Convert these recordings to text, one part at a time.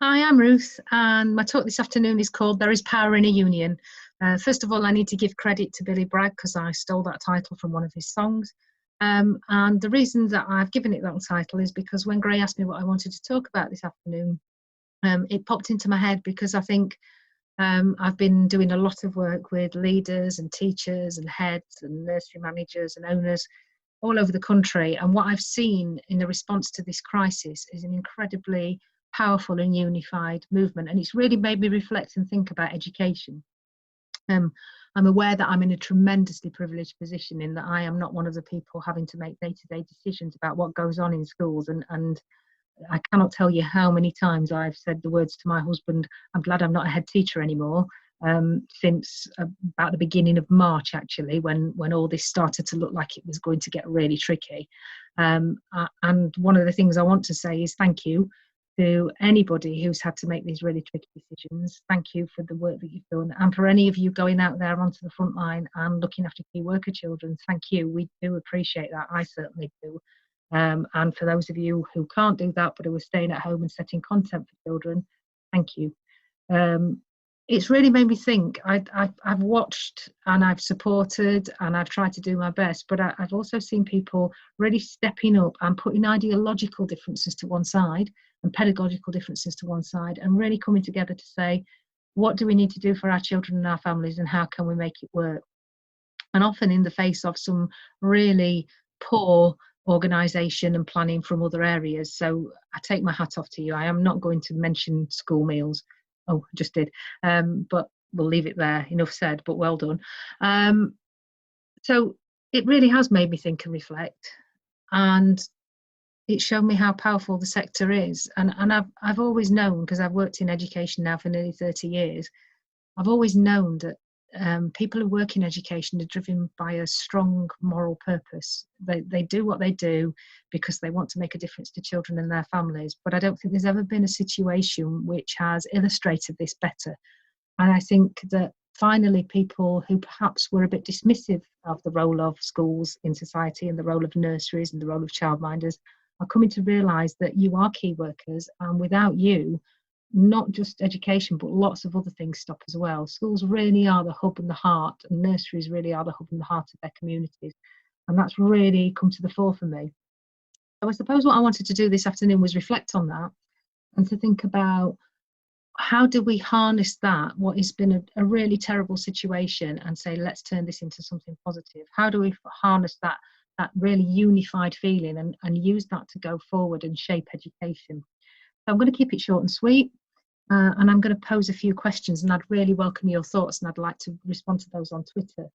Hi, I'm Ruth, and my talk this afternoon is called There is Power in a Union. First of all, I need to give credit to Billy Bragg because I stole that title from one of his songs. And the reason that I've given it that title is because when Gray asked me what I wanted to talk about this afternoon, it popped into my head because I think I've been doing a lot of work with leaders and teachers and heads and nursery managers and owners all over the country. And what I've seen in the response to this crisis is an incredibly powerful and unified movement. And it's really made me reflect and think about education. Um, I'm aware that I'm in a tremendously privileged position in that I am not one of the people having to make day-to-day decisions about what goes on in schools. And I cannot tell you how many times I've said the words to my husband, I'm glad I'm not a head teacher anymore, since about the beginning of March, actually, when all this started to look like it was going to get really tricky. And one of the things I want to say is thank you to anybody who's had to make these really tricky decisions. Thank you for the work that you've done. And for any of you going out there onto the front line and looking after key worker children, thank you. We do appreciate that. I certainly do. And for those of you who can't do that, but who are staying at home and setting content for children, thank you. It's really made me think. I've watched and I've supported and I've tried to do my best, but I've also seen people really stepping up and putting ideological differences to one side and pedagogical differences to one side and really coming together to say, what do we need to do for our children and our families and how can we make it work? And often in the face of some really poor organisation and planning from other areas. So I take my hat off to you. I am not going to mention school meals. Oh, I just did. But we'll leave it there. Enough said, but well done. So it really has made me think and reflect. And it showed me how powerful the sector is. And I've always known, because I've worked in education now for nearly 30 years, I've always known that people who work in education are driven by a strong moral purpose. They do what they do because they want to make a difference to children and their families. But I don't think there's ever been a situation which has illustrated this better. And I think that finally people who perhaps were a bit dismissive of the role of schools in society and the role of nurseries and the role of childminders are coming to realise that you are key workers, and without you, not just education, but lots of other things stop as well. Schools really are the hub and the heart, and nurseries really are the hub and the heart of their communities. And that's really come to the fore for me. So I suppose what I wanted to do this afternoon was reflect on that and to think about how do we harness that, what has been a really terrible situation, and say, let's turn this into something positive. How do we harness that really unified feeling and use that to go forward and shape education? So I'm going to keep it short and sweet. And I'm going to pose a few questions, and I'd really welcome your thoughts, and I'd like to respond to those on Twitter.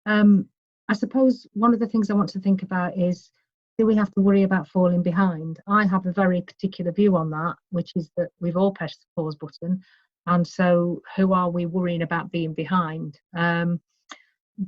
I suppose one of the things I want to think about is, do we have to worry about falling behind? I have a very particular view on that, which is that we've all pressed the pause button, and so who are we worrying about being behind?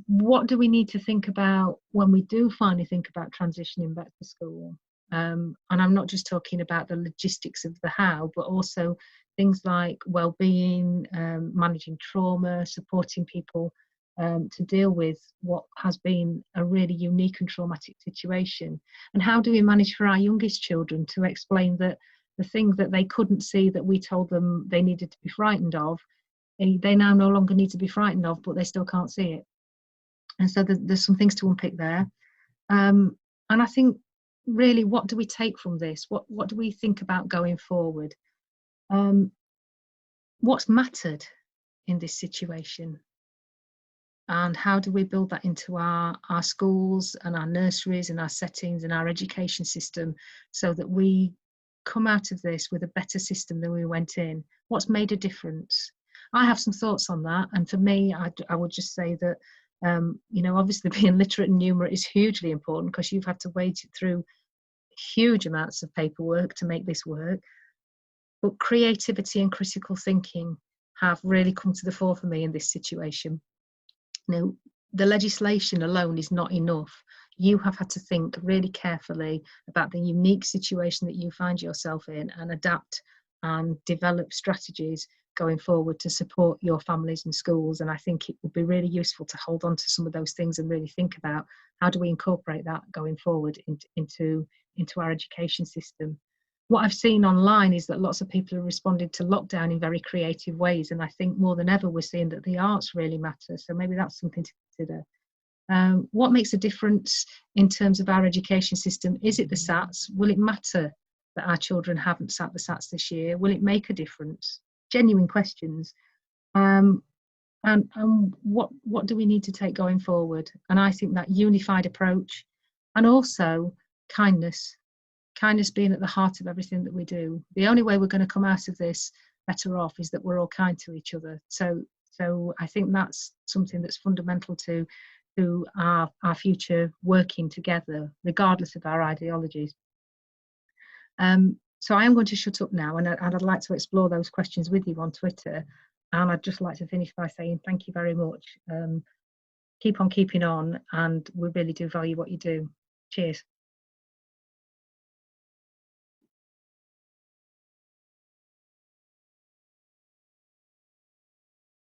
What do we need to think about when we do finally think about transitioning back to school? And I'm not just talking about the logistics of the how, but also things like well-being, managing trauma, supporting people to deal with what has been a really unique and traumatic situation. And how do we manage for our youngest children to explain that the things that they couldn't see that we told them they needed to be frightened of, they now no longer need to be frightened of, but they still can't see it. And so there's some things to unpick there. And I think, really, what do we take from this? What do we think about going forward? What's mattered in this situation? And how do we build that into our schools and our nurseries and our settings and our education system so that we come out of this with a better system than we went in? What's made a difference? I have some thoughts on that. And for me, I would just say that, obviously being literate and numerate is hugely important because you've had to wade through huge amounts of paperwork to make this work. But creativity and critical thinking have really come to the fore for me in this situation. The legislation alone is not enough. You have had to think really carefully about the unique situation that you find yourself in and adapt and develop strategies going forward to support your families and schools. And I think it would be really useful to hold on to some of those things and really think about how do we incorporate that going forward into our education system. what I've seen online is that lots of people have responded to lockdown in very creative ways, and I think more than ever we're seeing that the arts really matter. So maybe that's something to consider. What makes a difference in terms of our education system? Is it the SATs? Will it matter that our children haven't sat the SATs this year? Will it make a difference? Genuine questions. And what do we need to take going forward? And I think that unified approach, and also kindness being at the heart of everything that we do. The only way we're going to come out of this better off is that we're all kind to each other. So I think that's something that's fundamental to our future working together, regardless of our ideologies. So I am going to shut up now, and I'd like to explore those questions with you on Twitter. And I'd just like to finish by saying thank you very much. Keep on keeping on, and we really do value what you do. Cheers.